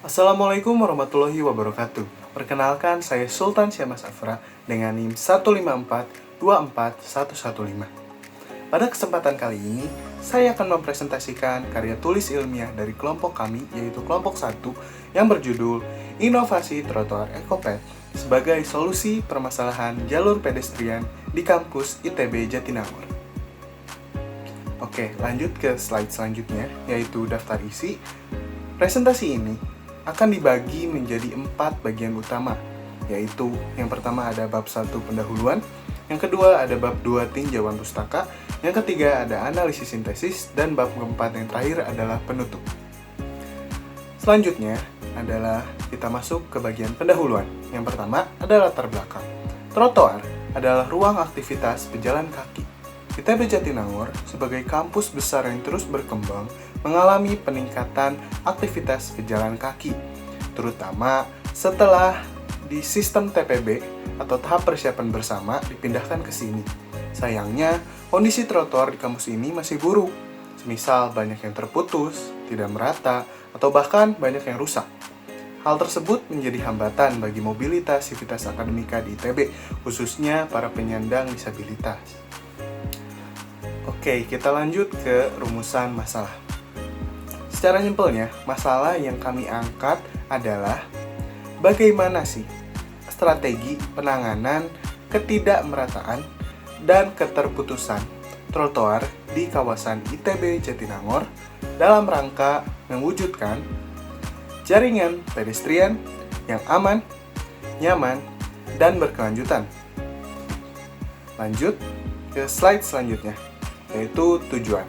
Assalamualaikum warahmatullahi wabarakatuh. Perkenalkan, saya Sultan Syahmas Afra dengan NIM 154241115. Pada kesempatan kali ini, saya akan mempresentasikan karya tulis ilmiah dari kelompok kami, yaitu kelompok 1, yang berjudul Inovasi Trotoar Ekopet sebagai solusi permasalahan jalur pedestrian di kampus ITB Jatinangor. Oke, lanjut ke slide selanjutnya, yaitu daftar isi. Presentasi ini akan dibagi menjadi 4 bagian utama, yaitu yang pertama ada bab 1 pendahuluan, yang kedua ada bab 2 tinjauan pustaka, yang ketiga ada analisis sintesis, dan bab keempat yang terakhir adalah penutup. Selanjutnya adalah kita masuk ke bagian pendahuluan. Yang pertama adalah latar belakang. Trotoar adalah ruang aktivitas pejalan kaki. ITB Jatinangor sebagai kampus besar yang terus berkembang mengalami peningkatan aktivitas pejalan kaki, terutama setelah di sistem TPB atau tahap persiapan bersama dipindahkan ke sini. Sayangnya, kondisi trotoar di kampus ini masih buruk, semisal banyak yang terputus, tidak merata, atau bahkan banyak yang rusak. Hal tersebut menjadi hambatan bagi mobilitas sivitas akademika di ITB, khususnya para penyandang disabilitas. Oke, kita lanjut ke rumusan masalah. Secara simpelnya, masalah yang kami angkat adalah bagaimana sih strategi penanganan ketidakmerataan dan keterputusan trotoar di kawasan ITB Jatinangor dalam rangka mewujudkan jaringan pedestrian yang aman, nyaman, dan berkelanjutan. Lanjut ke slide selanjutnya, yaitu tujuan.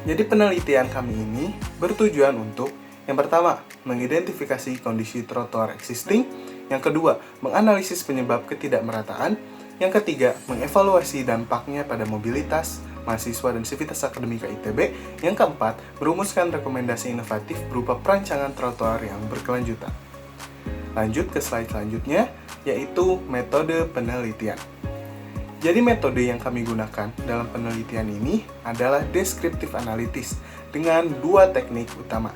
Jadi penelitian kami ini bertujuan untuk yang pertama, mengidentifikasi kondisi trotoar existing, yang kedua, menganalisis penyebab ketidakmerataan, yang ketiga, mengevaluasi dampaknya pada mobilitas mahasiswa dan sivitas akademika ITB, yang keempat, merumuskan rekomendasi inovatif berupa perancangan trotoar yang berkelanjutan. Lanjut ke slide selanjutnya, yaitu metode penelitian. Jadi metode yang kami gunakan dalam penelitian ini adalah deskriptif analitis dengan 2 teknik utama.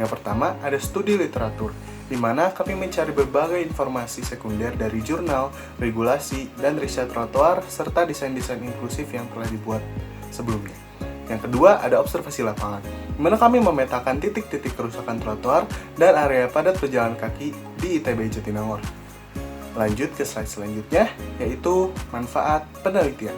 Yang pertama ada studi literatur, di mana kami mencari berbagai informasi sekunder dari jurnal, regulasi, dan riset trotoar, serta desain-desain inklusif yang telah dibuat sebelumnya. Yang kedua ada observasi lapangan, di mana kami memetakan titik-titik kerusakan trotoar dan area padat pejalan kaki di ITB Jatinangor. Lanjut ke slide selanjutnya, yaitu manfaat penelitian.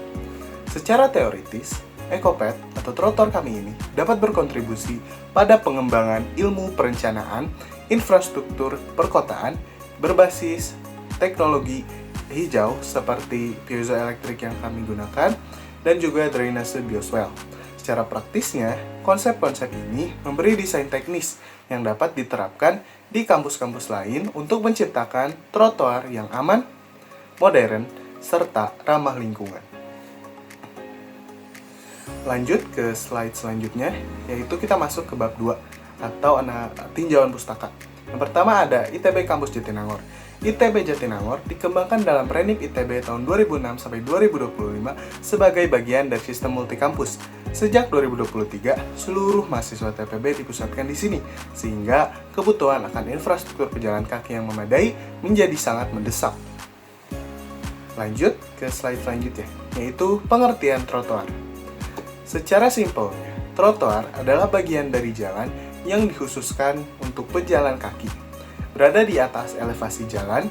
Secara teoritis, Ekopet atau trotoar kami ini dapat berkontribusi pada pengembangan ilmu perencanaan, infrastruktur perkotaan, berbasis teknologi hijau seperti piezoelektrik yang kami gunakan, dan juga drainase bioswale. Secara praktisnya, konsep-konsep ini memberi desain teknis yang dapat diterapkan di kampus-kampus lain untuk menciptakan trotoar yang aman, modern, serta ramah lingkungan. Lanjut ke slide selanjutnya, yaitu kita masuk ke bab 2 atau tinjauan pustaka. Yang pertama ada ITB Kampus Jatinangor. ITB Jatinangor dikembangkan dalam Renip ITB tahun 2006 sampai 2025 sebagai bagian dari sistem multikampus. Sejak 2023, seluruh mahasiswa TPB dipusatkan di sini, sehingga kebutuhan akan infrastruktur pejalan kaki yang memadai menjadi sangat mendesak. Lanjut ke slide selanjutnya, yaitu pengertian trotoar. Secara simpelnya, trotoar adalah bagian dari jalan yang dikhususkan untuk pejalan kaki, berada di atas elevasi jalan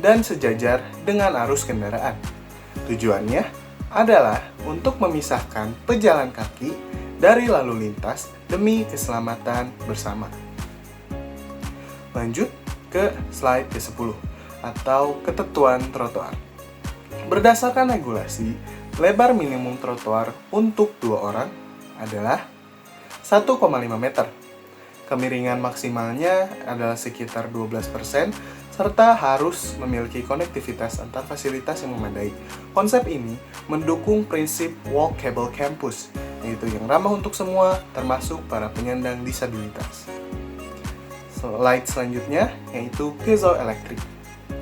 dan sejajar dengan arus kendaraan. Tujuannya adalah untuk memisahkan pejalan kaki dari lalu lintas demi keselamatan bersama. Lanjut ke slide ke-10 atau ketentuan trotoar. Berdasarkan regulasi, lebar minimum trotoar untuk 2 orang adalah 1,5 meter. Kemiringan maksimalnya adalah sekitar 12%, serta harus memiliki konektivitas antar fasilitas yang memadai. Konsep ini mendukung prinsip walkable campus, yaitu yang ramah untuk semua, termasuk para penyandang disabilitas. Slide selanjutnya, yaitu piezoelektrik.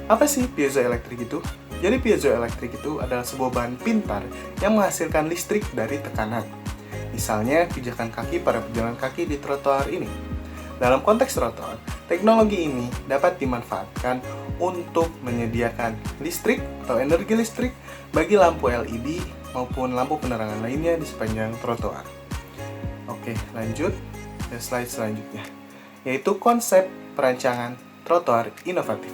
Apa sih piezoelektrik itu? Jadi piezoelektrik itu adalah sebuah bahan pintar yang menghasilkan listrik dari tekanan. Misalnya pijakan kaki pada pejalan kaki di trotoar ini. Dalam konteks trotoar, teknologi ini dapat dimanfaatkan untuk menyediakan listrik atau energi listrik bagi lampu LED maupun lampu penerangan lainnya di sepanjang trotoar. Oke, lanjut ke slide selanjutnya, yaitu konsep perancangan trotoar inovatif.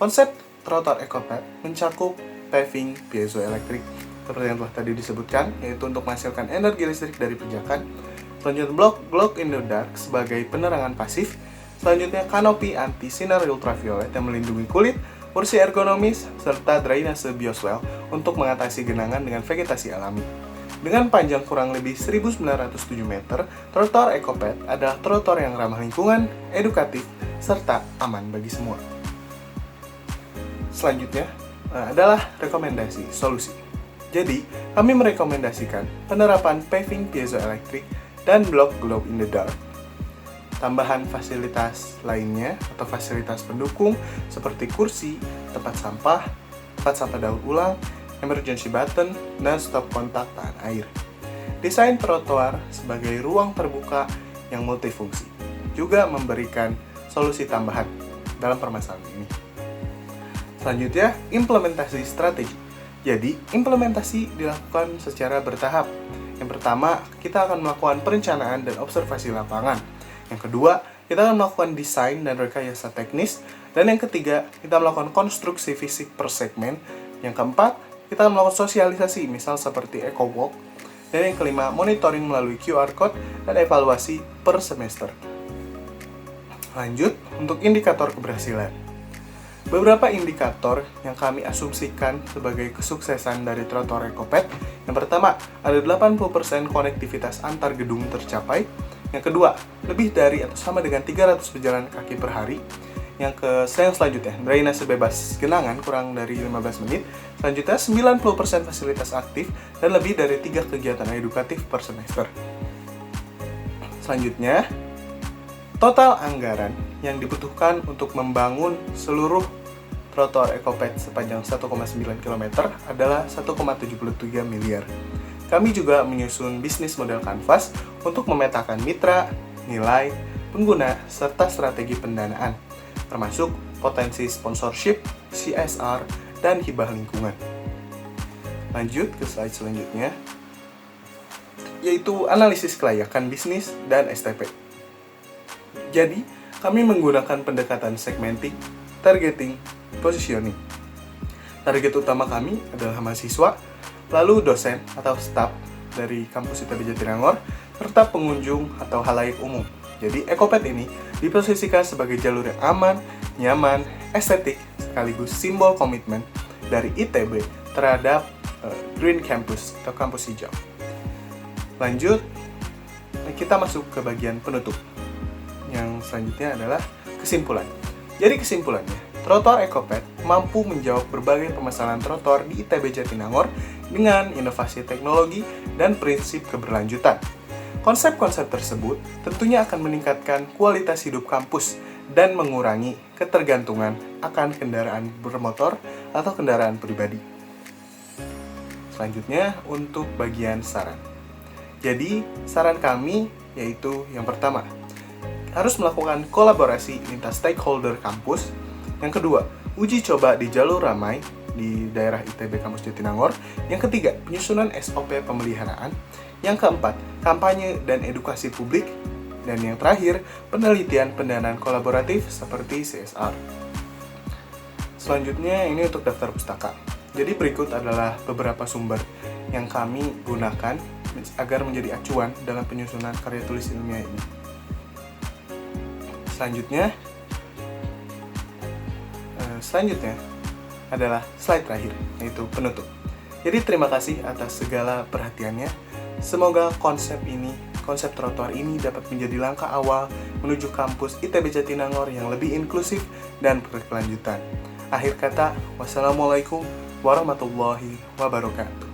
Konsep trotoar EcoPath mencakup paving piezoelectric seperti yang telah tadi disebutkan, yaitu untuk menghasilkan energi listrik dari pijakan. Selanjutnya glow in the dark sebagai penerangan pasif. Selanjutnya kanopi anti sinar ultraviolet yang melindungi kulit, kursi ergonomis, serta drainase bioswale untuk mengatasi genangan dengan vegetasi alami. Dengan panjang kurang lebih 1907 meter, trotoar EcoPath adalah trotoar yang ramah lingkungan, edukatif, serta aman bagi semua. Selanjutnya adalah rekomendasi solusi. Jadi, kami merekomendasikan penerapan paving piezoelectric dan blok glow in the dark. Tambahan fasilitas lainnya atau fasilitas pendukung seperti kursi, tempat sampah daur ulang, emergency button, dan stop kontak tahan air. Desain trotoar sebagai ruang terbuka yang multifungsi juga memberikan solusi tambahan dalam permasalahan ini. Selanjutnya, implementasi strategi. Jadi, implementasi dilakukan secara bertahap. Yang pertama, kita akan melakukan perencanaan dan observasi lapangan. Yang kedua, kita akan melakukan desain dan rekayasa teknis. Dan yang ketiga, kita melakukan konstruksi fisik per segmen. Yang keempat, kita akan melakukan sosialisasi, misal seperti EcoWalk. Dan yang kelima, monitoring melalui QR Code dan evaluasi per semester. Lanjut, untuk indikator keberhasilan. Beberapa indikator yang kami asumsikan sebagai kesuksesan dari trotoar EcoPath. Yang pertama, ada 80% konektivitas antar gedung tercapai. Yang kedua, lebih dari atau sama dengan 300 pejalan kaki per hari. Yang selanjutnya, drainase bebas genangan kurang dari 15 menit. Selanjutnya, 90% fasilitas aktif dan lebih dari 3 kegiatan edukatif per semester. Selanjutnya, total anggaran yang dibutuhkan untuk membangun seluruh trotoar EcoPath sepanjang 1,9 km adalah 1,73 miliar. Kami juga menyusun bisnis model kanvas untuk memetakan mitra, nilai, pengguna, serta strategi pendanaan, termasuk potensi sponsorship, CSR, dan hibah lingkungan. Lanjut ke slide selanjutnya, yaitu analisis kelayakan bisnis dan STP. Jadi, kami menggunakan pendekatan segmenting, targeting, positioning. Target utama kami adalah mahasiswa, lalu dosen atau staf dari kampus ITB Jatinangor, serta pengunjung atau halayak umum. Jadi, EcoPath ini diposisikan sebagai jalur yang aman, nyaman, estetik, sekaligus simbol komitmen dari ITB terhadap Green Campus atau kampus hijau. Lanjut, kita masuk ke bagian penutup. Yang selanjutnya adalah kesimpulan. Jadi kesimpulannya, trotoar EcoPath mampu menjawab berbagai permasalahan trotoar di ITB Jatinangor dengan inovasi teknologi dan prinsip keberlanjutan. Konsep-konsep tersebut tentunya akan meningkatkan kualitas hidup kampus dan mengurangi ketergantungan akan kendaraan bermotor atau kendaraan pribadi. Selanjutnya, untuk bagian saran. Jadi, saran kami yaitu yang pertama, harus melakukan kolaborasi lintas stakeholder kampus. Yang kedua, uji coba di jalur ramai di daerah ITB Kampus Jatinangor. Yang ketiga, penyusunan SOP pemeliharaan. Yang keempat, kampanye dan edukasi publik. Dan yang terakhir, penelitian pendanaan kolaboratif seperti CSR. Selanjutnya, ini untuk daftar pustaka. Jadi berikut adalah beberapa sumber yang kami gunakan agar menjadi acuan dalam penyusunan karya tulis ilmiah ini. Selanjutnya adalah slide terakhir, yaitu penutup. Jadi terima kasih atas segala perhatiannya. Semoga konsep trotoar ini dapat menjadi langkah awal menuju kampus ITB Jatinangor yang lebih inklusif dan berkelanjutan. Akhir kata, wassalamualaikum warahmatullahi wabarakatuh.